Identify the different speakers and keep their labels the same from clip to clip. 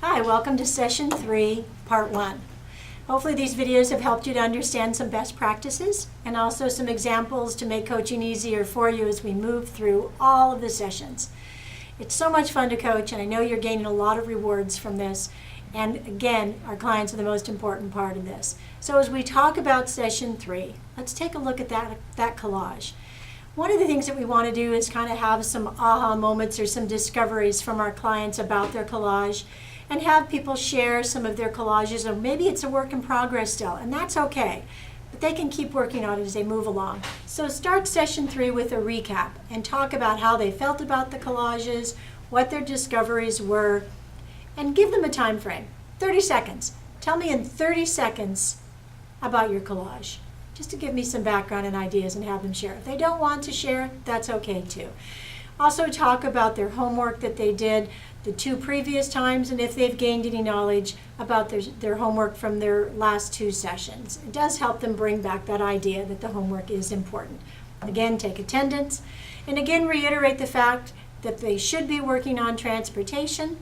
Speaker 1: Hi, welcome to Session 3, Part 1. Hopefully these videos have helped you to understand some best practices and also some examples to make coaching easier for you as we move through all of the sessions. It's so much fun to coach, and I know you're gaining a lot of rewards from this. And again, our clients are the most important part of this. So as we talk about Session 3, let's take a look at that collage. One of the things that we want to do is kind of have some aha moments or some discoveries from our clients about their collage and have people share some of their collages, or maybe it's a work in progress still, and that's okay. But they can keep working on it as they move along. So start Session 3 with a recap and talk about how they felt about the collages, what their discoveries were, and give them a time frame. 30 seconds. Tell me in 30 seconds about your collage, just to give me some background and ideas and have them share. If they don't want to share, that's okay too. Also talk about their homework that they did the 2 previous times, and if they've gained any knowledge about their homework from their last 2 sessions. It does help them bring back that idea that the homework is important. Again, take attendance, and again reiterate the fact that they should be working on transportation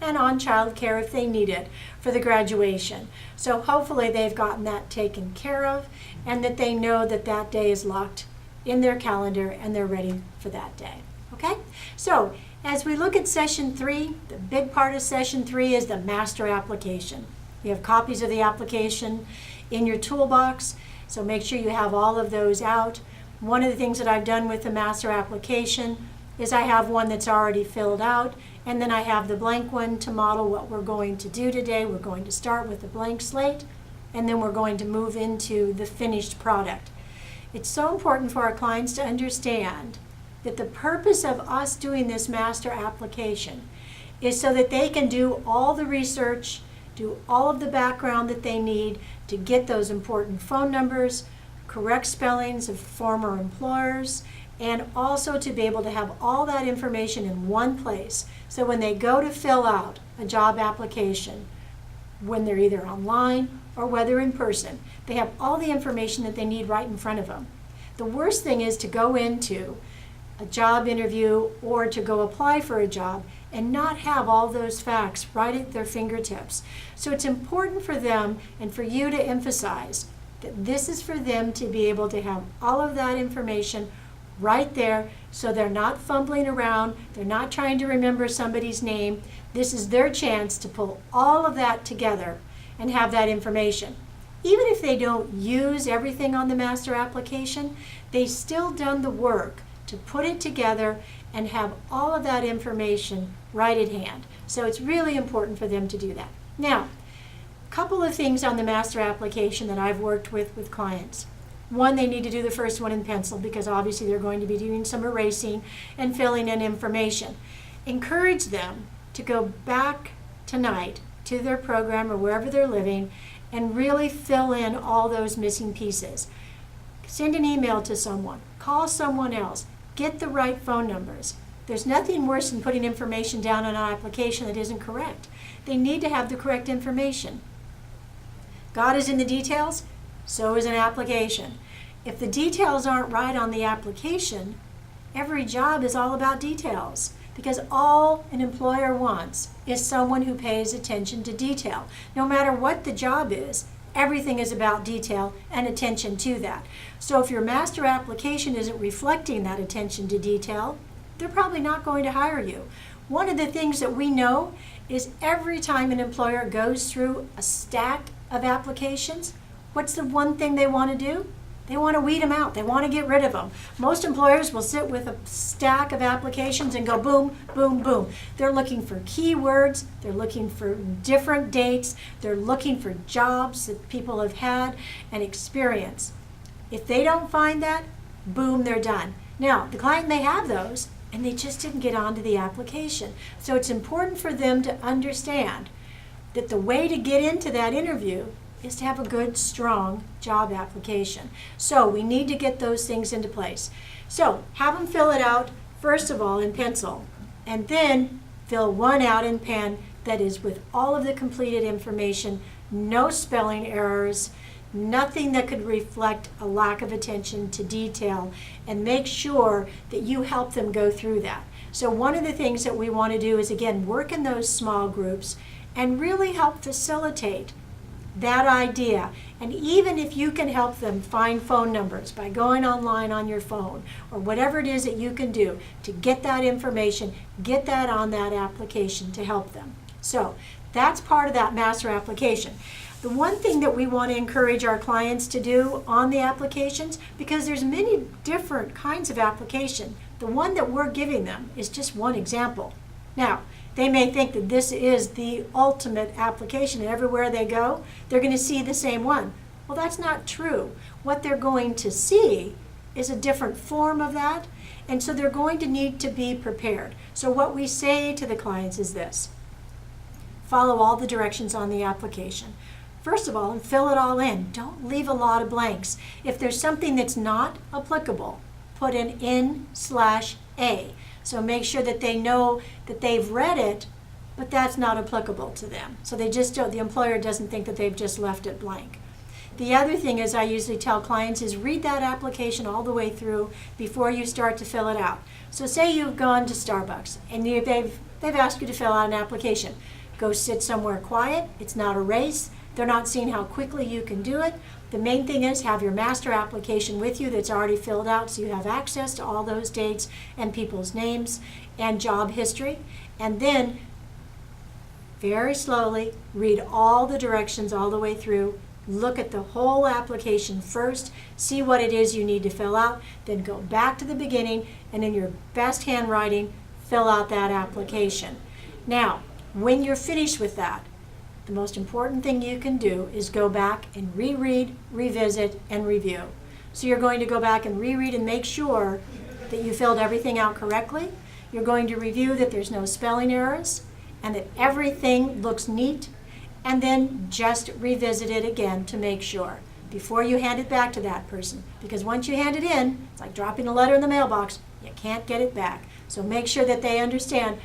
Speaker 1: and on childcare if they need it for the graduation. So hopefully they've gotten that taken care of, and that they know that that day is locked in their calendar and they're ready for that day. Okay? So as we look at Session 3, the big part of Session 3 is the master application. You have copies of the application in your toolbox, so make sure you have all of those out. One of the things that I've done with the master application is I have one that's already filled out, and then I have the blank one to model what we're going to do today. We're going to start with a blank slate, and then we're going to move into the finished product. It's so important for our clients to understand that the purpose of us doing this master application is so that they can do all the research, do all of the background that they need to get those important phone numbers, correct spellings of former employers, and also to be able to have all that information in one place. So when they go to fill out a job application, when they're either online or whether in person, they have all the information that they need right in front of them. The worst thing is to go into a job interview or to go apply for a job and not have all those facts right at their fingertips. So it's important for them and for you to emphasize that this is for them to be able to have all of that information right there, so they're not fumbling around, they're not trying to remember somebody's name. This is their chance to pull all of that together and have that information. Even if they don't use everything on the master application, they've still done the work to put it together and have all of that information right at hand. So it's really important for them to do that. Now, a couple of things on the master application that I've worked with clients. One, they need to do the first one in pencil because obviously they're going to be doing some erasing and filling in information. Encourage them to go back tonight to their program or wherever they're living and really fill in all those missing pieces. Send an email to someone, call someone else, get the right phone numbers. There's nothing worse than putting information down on an application that isn't correct. They need to have the correct information. God is in the details, so is an application. If the details aren't right on the application, every job is all about details, because all an employer wants is someone who pays attention to detail. No matter what the job is, everything is about detail and attention to that. So if your master application isn't reflecting that attention to detail, they're probably not going to hire you. One of the things that we know is every time an employer goes through a stack of applications, what's the one thing they want to do? They want to weed them out. They want to get rid of them. Most employers will sit with a stack of applications and go boom, boom, boom. They're looking for keywords. They're looking for different dates. They're looking for jobs that people have had and experience. If they don't find that, boom, they're done. Now, the client may have those, and they just didn't get onto the application. So it's important for them to understand that the way to get into that interview is to have a good, strong job application. So we need to get those things into place. So have them fill it out, first of all, in pencil, and then fill one out in pen that is with all of the completed information, no spelling errors, nothing that could reflect a lack of attention to detail, and make sure that you help them go through that. So one of the things that we want to do is, again, work in those small groups and really help facilitate that idea. And even if you can help them find phone numbers by going online on your phone or whatever it is that you can do to get that information, get that on that application to help them. So that's part of that master application. The one thing that we want to encourage our clients to do on the applications, because there's many different kinds of application, the one that we're giving them is just one example. Now, they may think that this is the ultimate application, and everywhere they go, they're going to see the same one. Well, that's not true. What they're going to see is a different form of that, and so they're going to need to be prepared. So what we say to the clients is this: follow all the directions on the application. First of all, and fill it all in. Don't leave a lot of blanks. If there's something that's not applicable, put an N/A. So make sure that they know that they've read it, but that's not applicable to them. So they just don't, the employer doesn't think that they've just left it blank. The other thing is I usually tell clients is read that application all the way through before you start to fill it out. So say you've gone to Starbucks and they've asked you to fill out an application. Go sit somewhere quiet. It's not a race. They're not seeing how quickly you can do it. The main thing is have your master application with you that's already filled out so you have access to all those dates and people's names and job history. And then very slowly read all the directions all the way through. Look at the whole application first, see what it is you need to fill out, then go back to the beginning and in your best handwriting, fill out that application. Now, when you're finished with that, the most important thing you can do is go back and reread, revisit, and review. So you're going to go back and reread and make sure that you filled everything out correctly. You're going to review that there's no spelling errors and that everything looks neat, and then just revisit it again to make sure before you hand it back to that person. Because once you hand it in, it's like dropping a letter in the mailbox. You can't get it back. So make sure that they understand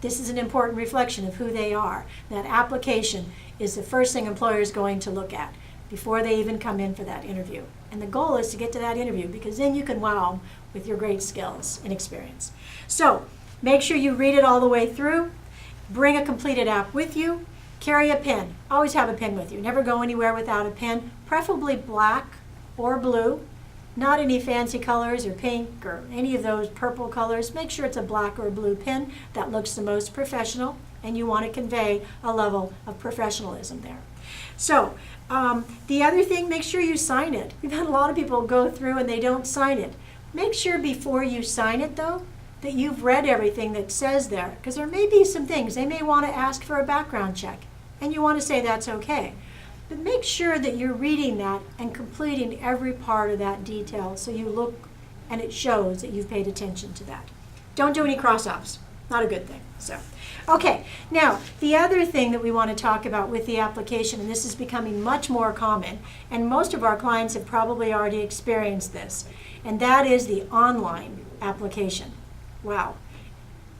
Speaker 1: this is an important reflection of who they are. That application is the first thing employers are going to look at before they even come in for that interview. And the goal is to get to that interview because then you can wow them with your great skills and experience. So make sure you read it all the way through. Bring a completed app with you. Carry a pen. Always have a pen with you. Never go anywhere without a pen, preferably black or blue. Not any fancy colors or pink or any of those purple colors. Make sure it's a black or blue pen that looks the most professional, and you want to convey a level of professionalism there. So the other thing, make sure you sign it. We've had a lot of people go through and they don't sign it. Make sure before you sign it, though, that you've read everything that says there, because there may be some things. They may want to ask for a background check, and you want to say that's okay. But make sure that you're reading that and completing every part of that detail so you look and it shows that you've paid attention to that. Don't do any cross-offs. Not a good thing. So, okay. Now, the other thing that we want to talk about with the application, and this is becoming much more common, and most of our clients have probably already experienced this, and that is the online application. Wow.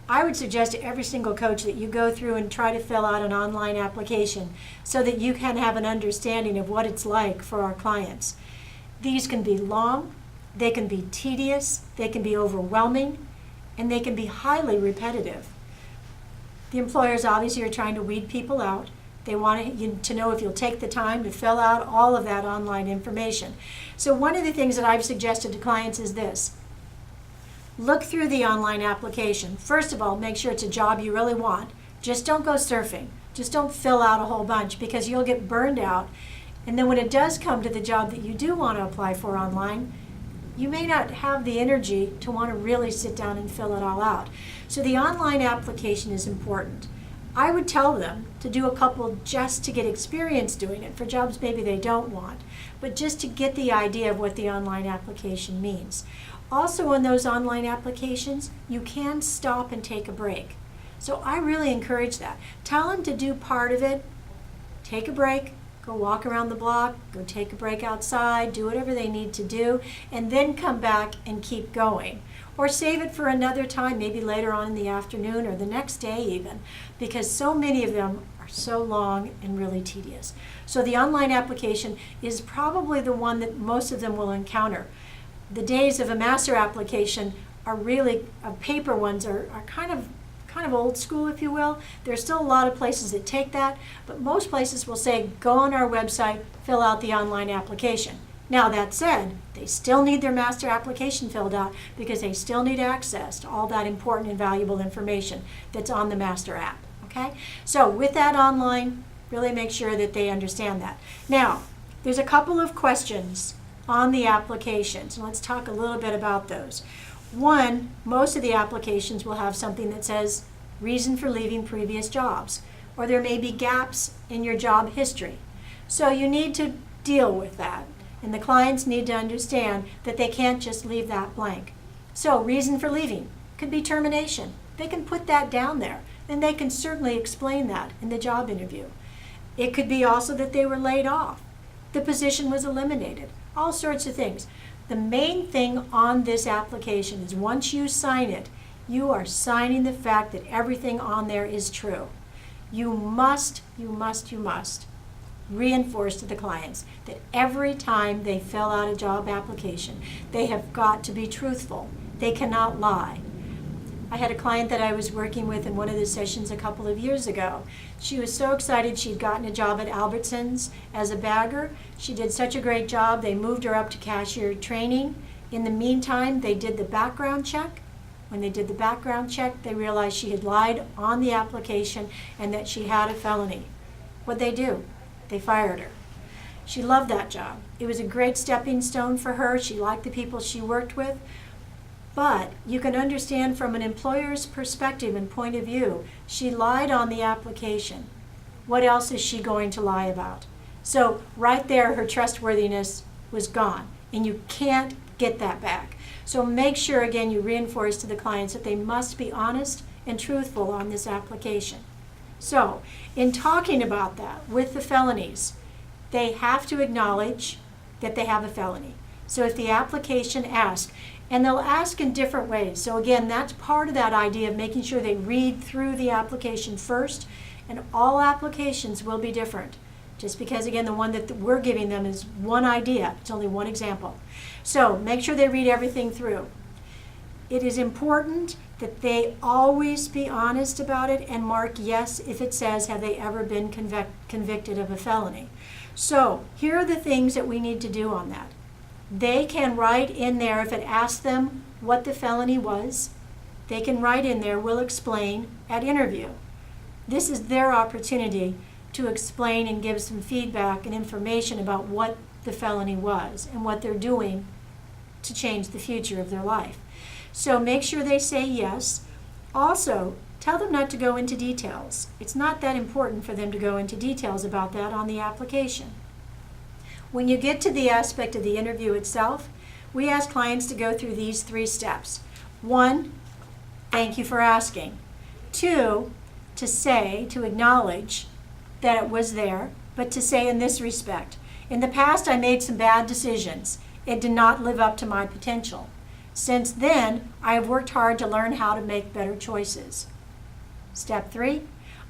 Speaker 1: I would suggest to every single coach that you go through and try to fill out an online application so that you can have an understanding of what it's like for our clients. These can be long, they can be tedious, they can be overwhelming, and they can be highly repetitive. The employers obviously are trying to weed people out. They want you to know if you'll take the time to fill out all of that online information. So one of the things that I've suggested to clients is this. Look through the online application. First of all, make sure it's a job you really want. Just don't go surfing. Just don't fill out a whole bunch because you'll get burned out. And then when it does come to the job that you do want to apply for online, you may not have the energy to want to really sit down and fill it all out. So the online application is important. I would tell them to do a couple just to get experience doing it for jobs maybe they don't want, but just to get the idea of what the online application means. Also on those online applications, you can stop and take a break. So I really encourage that. Tell them to do part of it, take a break, go walk around the block, go take a break outside, do whatever they need to do, and then come back and keep going. Or save it for another time, maybe later on in the afternoon or the next day even, because so many of them are so long and really tedious. So the online application is probably the one that most of them will encounter. The days of a master application are really, paper ones are kind of kind of old school, if you will. There's still a lot of places that take that, but most places will say, go on our website, fill out the online application. Now that said, they still need their master application filled out because they still need access to all that important and valuable information that's on the master app, okay? So with that online, really make sure that they understand that. Now, there's a couple of questions on the applications, and let's talk a little bit about those. One, most of the applications will have something that says reason for leaving previous jobs, or there may be gaps in your job history. So you need to deal with that, and the clients need to understand that they can't just leave that blank. So reason for leaving could be termination. They can put that down there, and they can certainly explain that in the job interview. It could be also that they were laid off. The position was eliminated. All sorts of things. The main thing on this application is once you sign it, you are signing the fact that everything on there is true. You must reinforce to the clients that every time they fill out a job application, they have got to be truthful. They cannot lie. I had a client that I was working with in one of the sessions a couple of years ago. She was so excited she'd gotten a job at Albertsons as a bagger. She did such a great job, they moved her up to cashier training. In the meantime, they did the background check. When they did the background check, they realized she had lied on the application and that she had a felony. What'd they do? They fired her. She loved that job. It was a great stepping stone for her. She liked the people she worked with. But you can understand from an employer's perspective and point of view, she lied on the application. What else is she going to lie about? So right there, her trustworthiness was gone, and you can't get that back. So make sure, again, you reinforce to the clients that they must be honest and truthful on this application. So in talking about that with the felonies, they have to acknowledge that they have a felony. So if the application asks, and they'll ask in different ways. So again, that's part of that idea of making sure they read through the application first, and all applications will be different. Just because, again, the one that we're giving them is one idea. It's only one example. So make sure they read everything through. It is important that they always be honest about it and mark yes if it says, have they ever been convicted of a felony? So here are the things that we need to do on that. They can write in there, if it asks them what the felony was, they can write in there, we'll explain at interview. This is their opportunity to explain and give some feedback and information about what the felony was and what they're doing to change the future of their life. So make sure they say yes. Also, tell them not to go into details. It's not that important for them to go into details about that on the application. When you get to the aspect of the interview itself, we ask clients to go through these 3 steps. 1, thank you for asking. 2, to acknowledge that it was there, but to say in this respect, in the past I made some bad decisions. It did not live up to my potential. Since then, I have worked hard to learn how to make better choices. Step 3,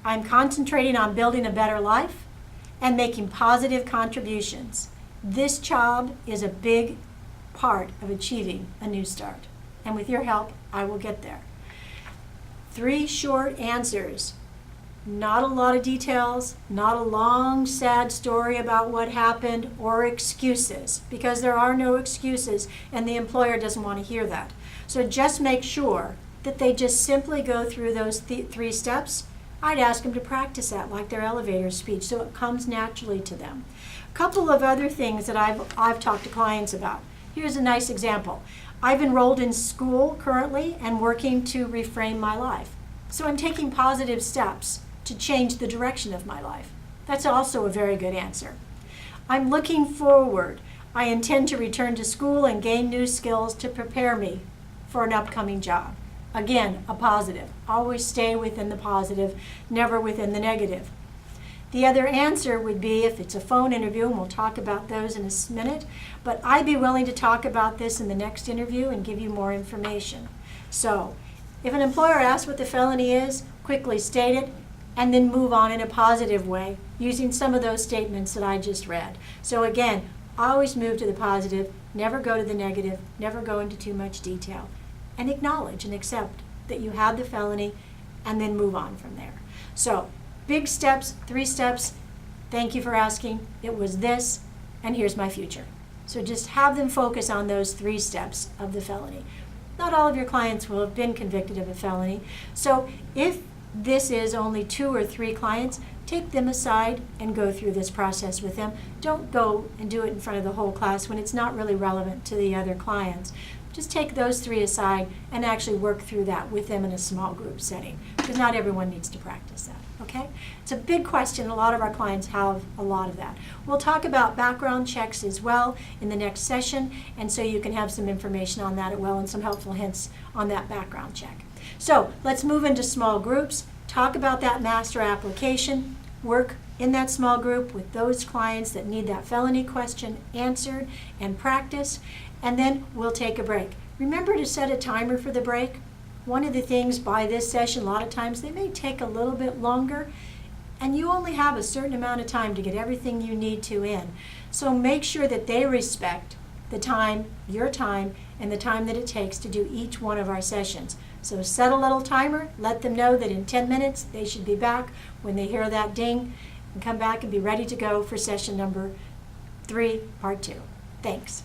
Speaker 1: I'm concentrating on building a better life and making positive contributions. This job is a big part of achieving a new start. And with your help, I will get there. 3 short answers. Not a lot of details, not a long, sad story about what happened or excuses, because there are no excuses and the employer doesn't want to hear that. So just make sure that they just simply go through those 3 steps. I'd ask them to practice that like their elevator speech so it comes naturally to them. A couple of other things that I've talked to clients about. Here's a nice example. I've enrolled in school currently and working to reframe my life. So I'm taking positive steps to change the direction of my life. That's also a very good answer. I'm looking forward. I intend to return to school and gain new skills to prepare me for an upcoming job. Again, a positive. Always stay within the positive, never within the negative. The other answer would be, if it's a phone interview, and we'll talk about those in a minute, but I'd be willing to talk about this in the next interview and give you more information. So, if an employer asks what the felony is, quickly state it, and then move on in a positive way using some of those statements that I just read. So again, always move to the positive, never go to the negative, never go into too much detail. And acknowledge and accept that you had the felony and then move on from there. So big steps, 3 steps. Thank you for asking. It was this, and here's my future. So just have them focus on those 3 steps of the felony. Not all of your clients will have been convicted of a felony. So if this is only 2 or 3 clients, take them aside and go through this process with them. Don't go and do it in front of the whole class when it's not really relevant to the other clients. Just take those 3 aside and actually work through that with them in a small group setting, because not everyone needs to practice that, okay? It's a big question. A lot of our clients have a lot of that. We'll talk about background checks as well in the next session, and so you can have some information on that as well and some helpful hints on that background check. So let's move into small groups, talk about that master application, work in that small group with those clients that need that felony question answered, and practice, and then we'll take a break. Remember to set a timer for the break. One of the things by this session, a lot of times they may take a little bit longer, and you only have a certain amount of time to get everything you need to in. So make sure that they respect the time, your time, and the time that it takes to do each one of our sessions. So set a little timer, let them know that in 10 minutes they should be back when they hear that ding, and come back and be ready to go for session number 3, part 2. Thanks.